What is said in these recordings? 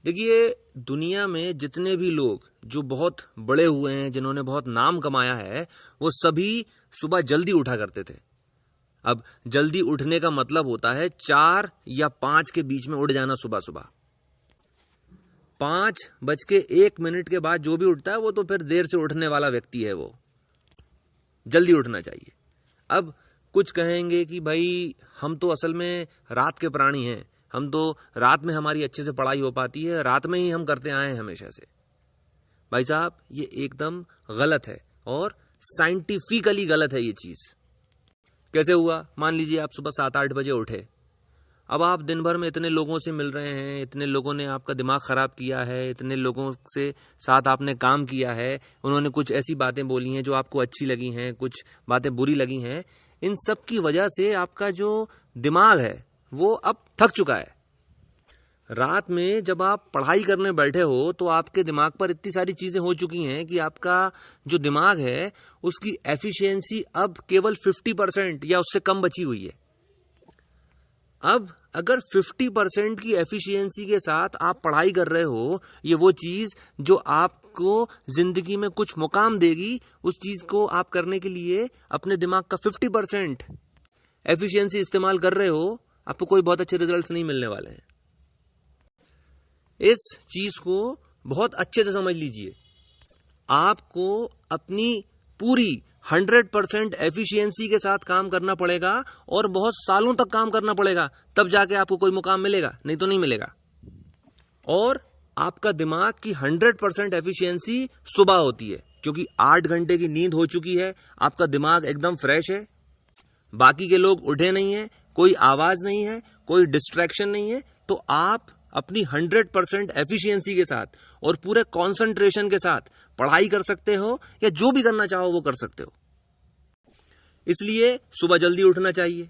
देखिए, दुनिया में जितने भी लोग जो बहुत बड़े हुए हैं, जिन्होंने बहुत नाम कमाया है, वो सभी सुबह जल्दी उठा करते थे। अब जल्दी उठने का मतलब होता है 4 या 5 के बीच में उठ जाना सुबह सुबह। 5:01 के बाद जो भी उठता है वो तो फिर देर से उठने वाला व्यक्ति है। वो जल्दी उठना चाहिए। अब कुछ कहेंगे कि भाई हम तो असल में रात के प्राणी हैं, हम तो रात में हमारी अच्छे से पढ़ाई हो पाती है, रात में ही हम करते आए हैं हमेशा से। भाई साहब, ये एकदम गलत है और साइंटिफिकली गलत है ये चीज। कैसे हुआ? मान लीजिए आप सुबह 7-8 बजे उठे। अब आप दिन भर में इतने लोगों से मिल रहे हैं, इतने लोगों ने आपका दिमाग खराब किया है, इतने लोगों से साथ आपने काम किया है, उन्होंने कुछ ऐसी बातें बोली हैं जो आपको अच्छी लगी हैं, कुछ बातें बुरी लगी हैं। इन सब की वजह से आपका जो दिमाग है वो अब थक चुका है। रात में जब आप पढ़ाई करने बैठे हो तो आपके दिमाग पर इतनी सारी चीजें हो चुकी हैं कि आपका जो दिमाग है उसकी एफिशिएंसी अब केवल 50% या उससे कम बची हुई है। अब अगर 50% की एफिशिएंसी के साथ आप पढ़ाई कर रहे हो, ये वो चीज जो आपको जिंदगी में कुछ मुकाम देगी, उस चीज को आप करने के लिए अपने दिमाग का 50% एफिशिएंसी इस्तेमाल कर रहे हो, आपको कोई बहुत अच्छे रिजल्ट्स नहीं मिलने वाले हैं। इस चीज को बहुत अच्छे से समझ लीजिए। आपको अपनी पूरी 100% एफिशिएंसी के साथ काम करना पड़ेगा और बहुत सालों तक काम करना पड़ेगा, तब जाके आपको कोई मुकाम मिलेगा, नहीं तो नहीं मिलेगा। और आपका दिमाग की 100% एफिशिएंसी सुबह होती है, क्योंकि 8 घंटे की नींद हो चुकी है, आपका दिमाग एकदम फ्रेश है, बाकी के लोग उठे नहीं है, कोई आवाज नहीं है, कोई डिस्ट्रैक्शन नहीं है, तो आप अपनी 100% एफिशिएंसी के साथ और पूरे कंसंट्रेशन के साथ पढ़ाई कर सकते हो या जो भी करना चाहो वो कर सकते हो। इसलिए सुबह जल्दी उठना चाहिए।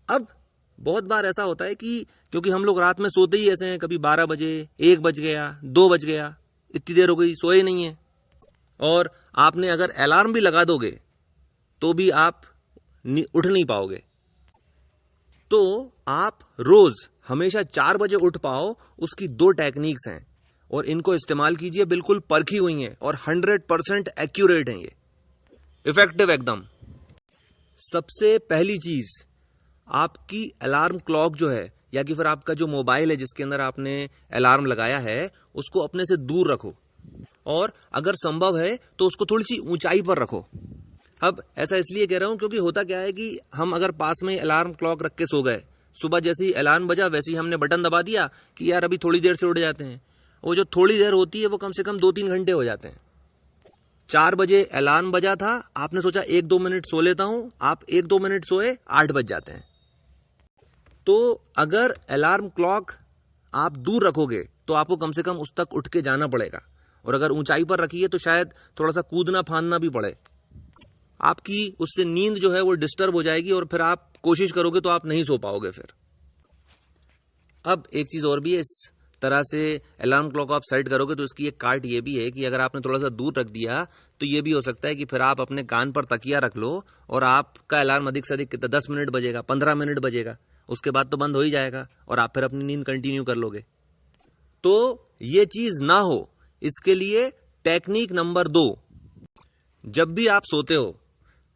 अब बहुत बार ऐसा होता है कि क्योंकि हम लोग रात में सोते ही ऐसे हैं, कभी 12 बजे, 1 बज गया, 2 बज गया, इतनी देर हो गई, सोए नहीं है। और आपने अगर अलार्म भी लगा दोगे तो भी आप उठ नहीं पाओगे। तो आप रोज हमेशा 4 बजे उठ पाओ, उसकी 2 टेक्निक्स हैं और इनको इस्तेमाल कीजिए। बिल्कुल परखी हुई हैं और 100% एक्यूरेट हैं, ये इफेक्टिव एकदम। सबसे पहली चीज, आपकी अलार्म क्लॉक जो है या कि फिर आपका जो मोबाइल है जिसके अंदर आपने अलार्म लगाया है, उसको अपने से दूर रखो और अगर संभव है तो उसको थोड़ी सी ऊंचाई पर रखो। अब ऐसा इसलिए कह रहा हूं क्योंकि होता क्या है कि हम अगर पास में अलार्म क्लॉक रख के सो गए, सुबह जैसे ही अलार्म बजा वैसे ही हमने बटन दबा दिया कि यार अभी थोड़ी देर से उठ जाते हैं, वो जो थोड़ी देर होती है वो कम से कम 2-3 घंटे हो जाते हैं। 4 बजे अलार्म बजा था, आपने सोचा 1-2 मिनट सो लेता हूं, आप 1-2 मिनट सोए, 8 बज जाते हैं। तो अगर अलार्म क्लॉक आप दूर रखोगे तो आपको कम से कम उस तक उठ के जाना पड़ेगा, और अगर ऊंचाई पर रखिए तो शायद थोड़ा सा कूदना फांदना भी पड़े। आपकी उससे नींद जो है वो डिस्टर्ब हो जाएगी और फिर आप कोशिश करोगे तो आप नहीं सो पाओगे फिर। अब एक चीज और भी है, इस तरह से अलार्म क्लॉक आप सेट करोगे तो इसकी एक काट ये भी है कि अगर आपने थोड़ा सा दूर रख दिया तो ये भी हो सकता है कि फिर आप अपने कान पर तकिया रख लो और आपका अलार्म अधिक से अधिक कितना 10 मिनट बजेगा, 15 मिनट बजेगा, उसके बाद तो बंद हो ही जाएगा और आप फिर अपनी नींद कंटिन्यू कर लोगे। तो ये चीज ना हो, इसके लिए टेक्निक नंबर 2, जब भी आप सोते हो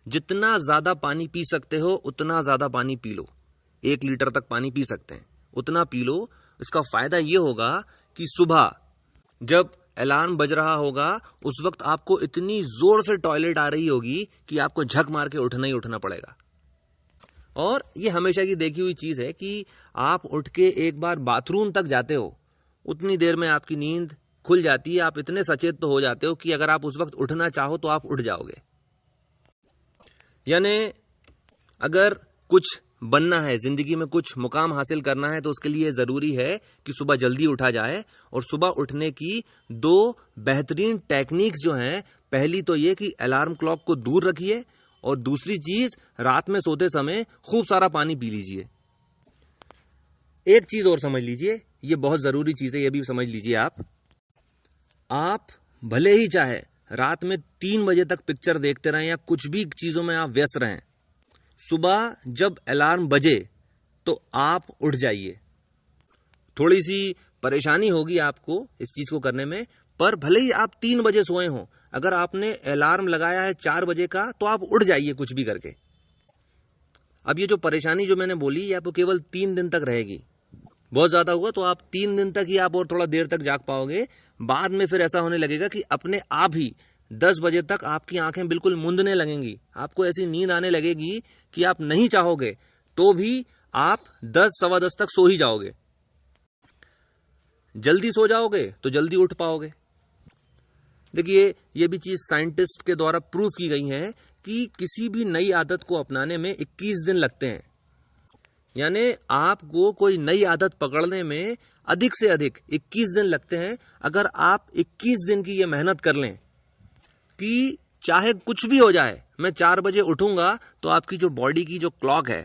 जितना ज्यादा पानी पी सकते हो उतना ज्यादा पानी पी लो। 1 लीटर तक पानी पी सकते हैं, उतना पी लो। इसका फायदा ये होगा कि सुबह जब अलार्म बज रहा होगा उस वक्त आपको इतनी जोर से टॉयलेट आ रही होगी कि आपको झक मार के उठना ही उठना पड़ेगा। और ये हमेशा की देखी हुई चीज है कि आप उठ के एक बार बाथरूम तक जाते हो, उतनी देर में आपकी नींद खुल जाती है। आप इतने सचेत तो हो जाते हो कि अगर आप उस वक्त उठना चाहो तो आप उठ जाओगे। यानी अगर कुछ बनना है, जिंदगी में कुछ मुकाम हासिल करना है, तो उसके लिए जरूरी है कि सुबह जल्दी उठा जाए। और सुबह उठने की 2 बेहतरीन टेक्निक्स जो हैं, पहली तो ये कि अलार्म क्लॉक को दूर रखिए और दूसरी चीज रात में सोते समय खूब सारा पानी पी लीजिए। एक चीज और समझ लीजिए, ये बहुत जरूरी चीज है, ये भी समझ लीजिए। आप भले ही चाहे रात में 3 बजे तक पिक्चर देखते रहें या कुछ भी चीजों में आप व्यस्त रहें, सुबह जब अलार्म बजे तो आप उठ जाइए। थोड़ी सी परेशानी होगी आपको इस चीज को करने में, पर भले ही आप 3 बजे सोए हो, अगर आपने अलार्म लगाया है 4 बजे का तो आप उठ जाइए कुछ भी करके। अब ये जो परेशानी जो मैंने बोली ये आपको केवल 3 दिन तक रहेगी। बहुत ज्यादा हुआ तो आप 3 दिन तक ही आप और थोड़ा देर तक जाग पाओगे। बाद में फिर ऐसा होने लगेगा कि अपने आप ही 10 बजे तक आपकी आंखें बिल्कुल मूंदने लगेंगी, आपको ऐसी नींद आने लगेगी कि आप नहीं चाहोगे तो भी आप 10 सवा 10 तक सो ही जाओगे। जल्दी सो जाओगे तो जल्दी उठ पाओगे। देखिए ये भी चीज साइंटिस्ट के द्वारा प्रूफ की गई है कि किसी भी नई आदत को अपनाने में 21 दिन लगते हैं। यानी आपको कोई नई आदत पकड़ने में अधिक से अधिक 21 दिन लगते हैं। अगर आप 21 दिन की ये मेहनत कर लें कि चाहे कुछ भी हो जाए, मैं 4 बजे उठूंगा, तो आपकी जो बॉडी की जो क्लॉक है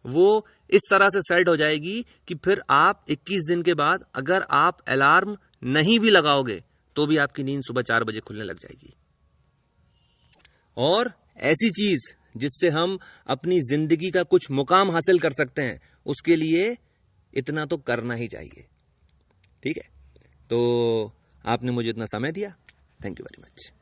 वो इस तरह से सेट हो जाएगी कि फिर आप 21 दिन के बाद अगर आप अलार्म नहीं भी लगाओगे तो भी आपकी नींद सुबह 4 बजे खुलने लग जाएगी। और ऐसी चीज जिससे हम अपनी जिंदगी का कुछ मुकाम हासिल कर सकते हैं, उसके लिए इतना तो करना ही चाहिए। ठीक है, तो आपने मुझे इतना समय दिया, थैंक यू वेरी मच।